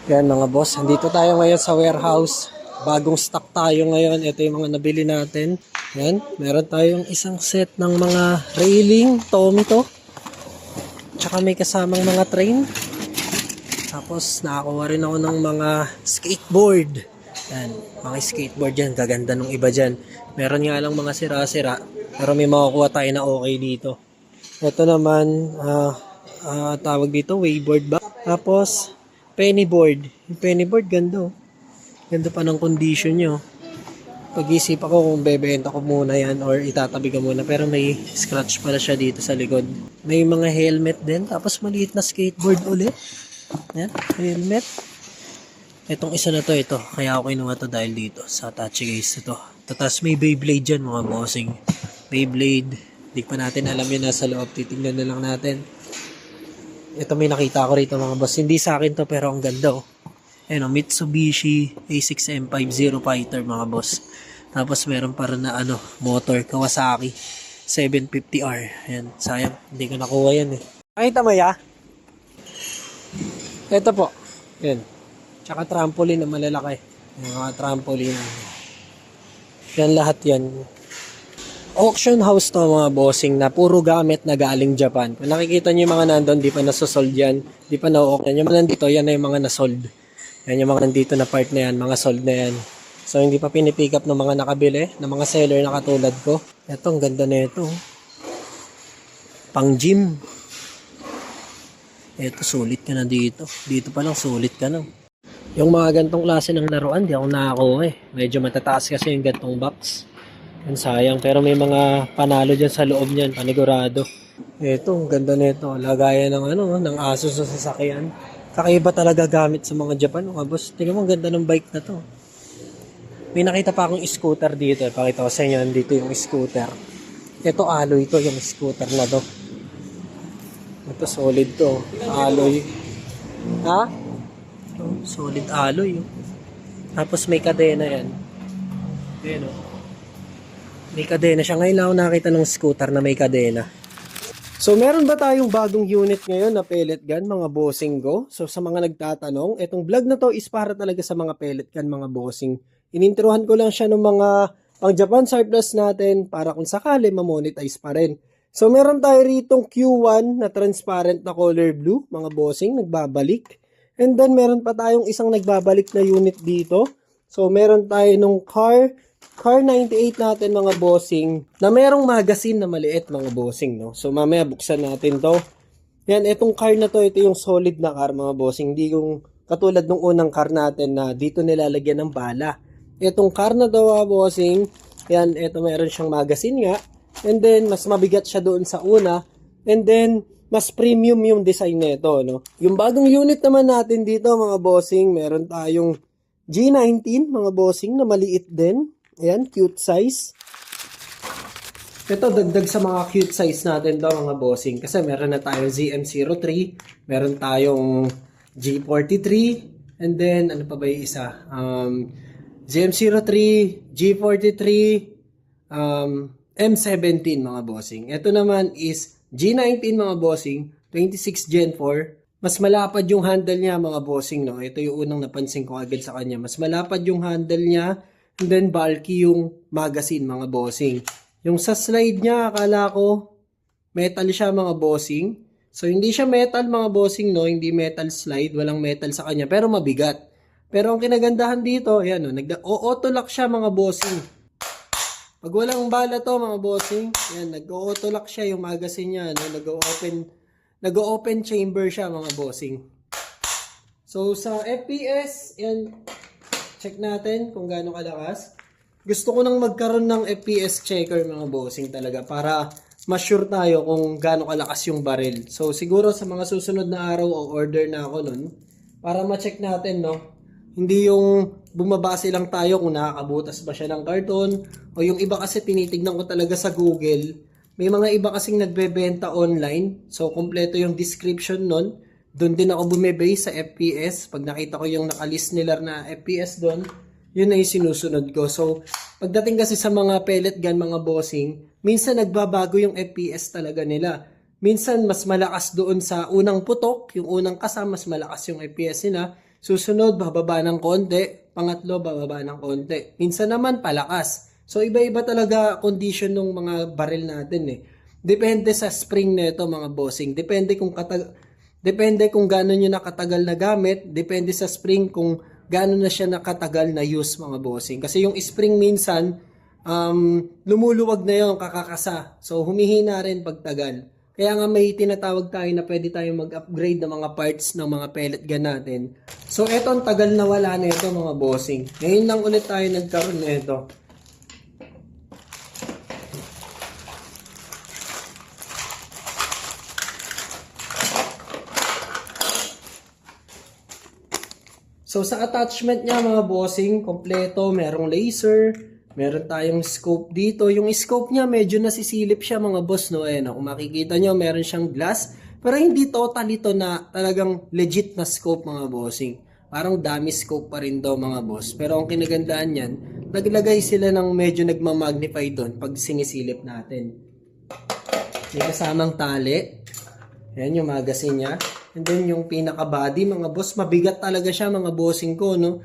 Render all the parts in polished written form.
Yan mga boss, andito tayo ngayon sa warehouse. Bagong stock tayo ngayon. Ito yung mga nabili natin. Yan, meron tayong isang set ng mga railing, Tommy to. Tsaka may kasamang mga train. Tapos nakakuha rin ako ng mga skateboard. Yan, mga skateboard yan. Gaganda nung iba dyan. Meron nga lang mga sira-sira. Pero may makukuha tayo na okay dito. Ito naman, tawag dito, wayboard ba? Tapos, pennyboard. Yung pennyboard, ganda oh. Ganda pa ng condition nyo. Pag-isip ako kung bebenta ko muna yan or itatabi ko muna. Pero may scratch pala siya dito sa likod. May mga helmet din. Tapos maliit na skateboard ulit. Yan, helmet. Itong isa na to, ito. Kaya ako kinuha to dahil dito sa Tachi case ito. Tapos may Beyblade dyan mga bossing. Beyblade. Hindi pa natin alam yun nasa loob. Titignan na lang natin. Ito may nakita ko rito mga boss. Hindi sa akin to pero ang ganda oh. Ayan oh, Mitsubishi A6M50 Fighter mga boss. Tapos meron pa rin na motor Kawasaki 750R. Ayan, sayang. Hindi ko nakuha yan eh. Nakita mo ya? Ito po. Ayan. Tsaka trampoline na malalaki. Yung mga trampoline. Yan lahat yan. Auction house to mga bossing na puro gamit na galing Japan. Kung nakikita nyo yung mga nandun, di pa nasosold yan. Di pa na-auction. Yung mga nandito, yan na yung mga nasold. Yan yung mga nandito na part na yan, mga sold na yan. So, hindi pa pinipick up ng mga nakabili, ng mga seller na katulad ko. Ito, ang ganda na ito. Pang gym. Ito, sulit ka na dito. Dito pa lang, sulit ka na. Yung mga gantong klase ng laruan, di ako nakakuha eh. Medyo matataas kasi yung gantong box. Yan sayang, pero may mga panalo dyan sa loob niyan, panigurado. Ito, ang ganda nito. Lagayan ng ng aso sa sasakyan. Kakaiba talaga gamit sa mga Japan, mga boss. Tingnan mo, ang ganda ng bike na to. May nakita pa akong scooter dito. Pakita ko sa inyo, dito yung scooter. Ito, alloy to, yung scooter na to. Ito, solid to. Alloy. Ha? Ito, solid alloy. Tapos may kadena yan. Ayan o. May kadena siya. Ngayon lang ako nakita ng scooter na may kadena. So, meron ba tayong bagong unit ngayon na pellet gun, mga bossing go? So, sa mga nagtatanong, itong vlog na to is para talaga sa mga pellet gun, mga bossing. Inintrohan ko lang siya ng mga pang Japan surplus natin para kung sakali ma-monetize pa rin. So, meron tayo ritong Q1 na transparent na color blue, mga bossing, nagbabalik. And then, meron pa tayong isang nagbabalik na unit dito. So, meron tayo nung car 98 natin mga bossing na merong magazine na maliit mga bossing, no? So mamaya buksan natin to. Yan, itong car na to, ito yung solid na car mga bossing. Hindi yung katulad ng unang car natin na dito nilalagyan ng bala. Itong car na to mga bossing, yan, ito meron siyang magazine nga. And then mas mabigat siya doon sa una. And then mas premium yung design nito, no? Yung bagong unit naman natin dito mga bossing, meron tayong G19 mga bossing na maliit din. Ayan, cute size. Ito, dagdag sa mga cute size natin daw mga bossing. Kasi meron na tayong ZM03, meron tayong G43, and then, ano pa ba yung isa? ZM03, G43, M17 mga bossing. Ito naman is G19 mga bossing, 26 Gen 4. Mas malapad yung handle niya mga bossing, no? Ito yung unang napansin ko agad sa kanya. Mas malapad yung handle niya. And then bulky yung magazine mga bossing. Yung sa slide niya, akala ko metal siya mga bossing. So hindi siya metal mga bossing, no? Hindi metal slide, walang metal sa kanya, pero mabigat. Pero ang kinagandahan dito, ayan, no? Auto lock siya mga bossing. Pag walang bala to mga bossing, ayan, nag-auto lock siya yung magazine niya, no? Nag-open chamber siya mga bossing. So sa FPS, ayan, check natin kung gaano kalakas. Gusto ko nang magkaroon ng FPS checker mga bossing talaga para ma-sure tayo kung gaano kalakas yung barrel. So siguro sa mga susunod na araw o order na ako nun para ma-check natin, no? Hindi yung bumabase lang tayo kung nakakabutas ba siya ng karton o yung iba kasi tinitignan ko talaga sa Google. May mga iba kasing nagbebenta online. So kompleto yung description nun. Doon din ako bumibase sa FPS. Pag nakita ko yung nakalist nila na FPS doon, yun na yung sinusunod ko. So, pagdating kasi sa mga pellet gun, mga bossing, minsan nagbabago yung FPS talaga nila. Minsan mas malakas doon sa unang putok, yung unang kasama, mas malakas yung FPS nila. Susunod, bababa ng konti. Pangatlo, bababa ng konti. Minsan naman, palakas. So, iba-iba talaga condition ng mga baril natin eh. Depende sa spring nito mga bossing. Depende kung gaano nyo nakatagal na gamit. Depende sa spring kung gaano na siya nakatagal na use mga bossing. Kasi yung spring minsan, lumuluwag na yung kakakasa. So, humihina rin pagtagal. Kaya nga may tinatawag tayo na pwede tayong mag-upgrade ng mga parts ng mga pellet gun natin. So, eto ang tagal na wala na ito mga bossing. Ngayon lang ulit tayo nagkaroon na ito. So, sa attachment niya mga bossing, kompleto, merong laser, meron tayong scope dito. Yung scope niya, medyo nasisilip siya mga boss, no? Ayan, kung makikita nyo, meron siyang glass, pero hindi total ito na talagang legit na scope mga bossing. Parang dummy scope pa rin daw mga boss. Pero ang kinagandaan niyan, naglagay sila ng medyo nagmamagnify doon pag sinisilip natin. May kasamang tali. Ayan yung magazine niya. And then yung pinaka-body, mga boss, mabigat talaga siya mga bossing ko, no?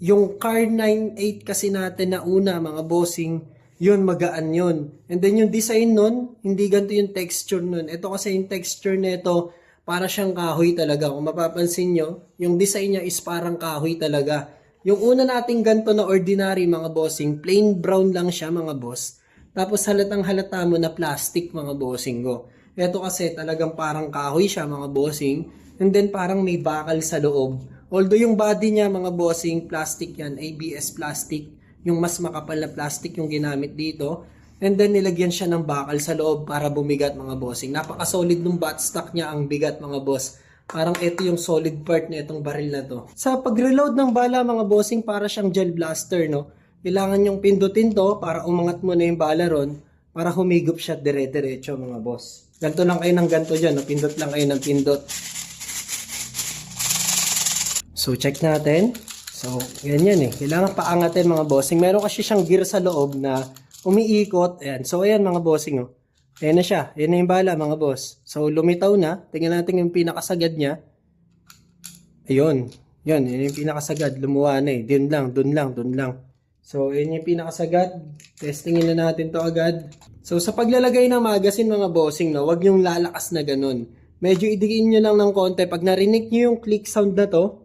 Yung Car 98 kasi natin na una, mga bossing, yun, magaan yun. And then yung design nun, hindi ganito yung texture nun. Ito kasi yung texture nito, para siyang kahoy talaga. Kung mapapansin nyo, yung design niya is parang kahoy talaga. Yung una nating ganito na ordinary, mga bossing, plain brown lang siya, mga boss. Tapos halatang halata mo na plastic, mga bossing ko. Ito kasi talagang parang kahoy siya mga bossing. And then parang may bakal sa loob. Although yung body niya mga bossing, plastic yan. ABS plastic. Yung mas makapal na plastic yung ginamit dito. And then nilagyan siya ng bakal sa loob para bumigat mga bossing. Napaka-solid nung buttstock niya ang bigat mga boss. Parang ito yung solid part na itong baril na to. Sa pag-reload ng bala mga bossing, para siyang gel blaster, no? Kailangan yung pindutin to para umangat mo na yung bala ron. Para humigop siya dire-diretso mga boss. Ganto lang kayo ng ganto dyan. No? Pindot lang kayo ng pindot. So, check natin. So, ganyan eh. Kailangan paangatin mga bossing. Meron kasi siyang gear sa loob na umiikot. Ayan. So, ayan mga bossing. Oh. Ayan na siya. Ayan na yung bala mga boss. So, lumitaw na. Tingnan natin yung pinakasagad niya. Ayun. Yan. Yan yung pinakasagad. Lumuha na eh. Dun lang. So, ayan yung pinakasagad. Testingin na natin to agad. So, sa paglalagay ng magazine mga bossing, no, wag yung lalakas na ganun. Medyo idiin nyo lang ng konti. Pag narinig nyo yung click sound na to,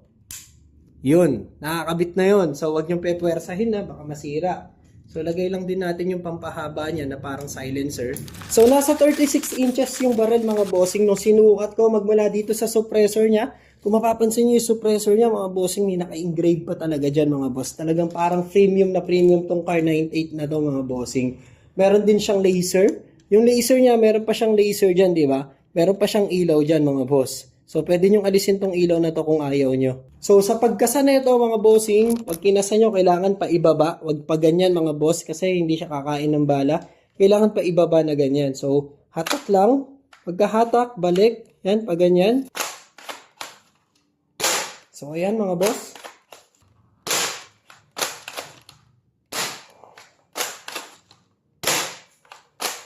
yun, nakakabit na yun. So, wag yung pepwersahin na, baka masira. So, lagay lang din natin yung pampahaba niya na parang silencer. So, nasa 36 inches yung barrel mga bossing. Nung sinukat ko magmula dito sa suppressor niya, kung mapapansin nyo yung suppressor niya, mga bossing, may naka-engrave pa talaga dyan mga boss. Talagang parang premium tong Car 98 na to mga bossing. Meron din siyang laser. Yung laser niya, meron pa siyang laser dyan, di ba? Meron pa siyang ilaw dyan mga boss. So, pwede nyong alisin tong ilaw na to kung ayaw nyo. So, sa pagkasa na ito mga bossing, pag kinasa nyo, kailangan pa ibaba. Wag pa ganyan mga boss kasi hindi siya kakain ng bala. Kailangan pa ibaba na ganyan. So, hatak lang. Pagkahatak, balik. Yan, pa ganyan. So, ayan mga boss.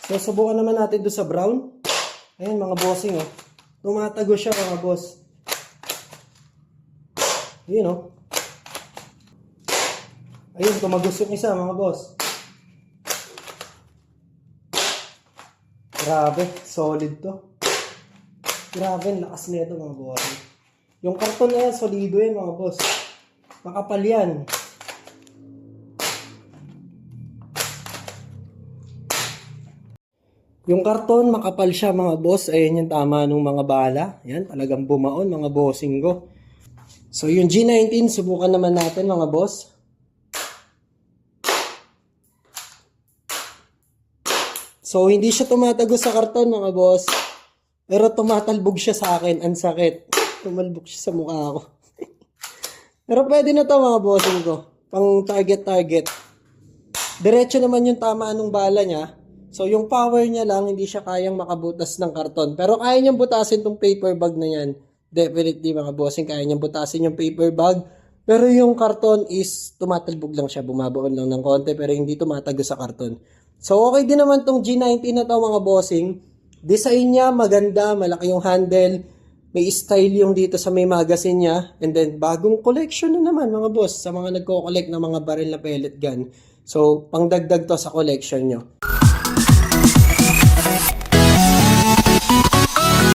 So, subukan naman natin doon sa brown. Ayan mga bossing, oh. Tumatago siya mga boss. Ayun, oh. Ayun, tumagos yung isa mga boss. Grabe, solid to. Grabe, lakas nito mga bossing. Yung karton na yan, solido yan mga boss. Makapal yan. Yung karton, makapal siya mga boss. Ayan yung tama nung mga bala. Yan, talagang bumaon mga bossing ko. So yung G19, subukan naman natin mga boss. So hindi siya tumatagos sa karton mga boss. Pero tumatalbog siya sa akin. Ang sakit. Tumalbog siya sa mukha ko. Pero pwede na to mga bossing ko. Pang target. Diretso naman yung tama nung bala niya. So, yung power niya lang, hindi siya kayang makabutas ng karton. Pero kaya niyang butasin tong paper bag na yan. Definitely, mga bossing, kaya niyang butasin yung paper bag. Pero yung karton is, tumatalbog lang siya. Bumabaon lang ng konti, pero hindi tumatago sa karton. So, okay din naman tong G19 na to, mga bossing. Design niya, maganda, malaki yung handle. May style yung dito sa may magazine niya. And then, bagong collection na naman mga boss sa mga nagko-collect ng mga baril na pellet gun. So, pangdagdag to sa collection nyo.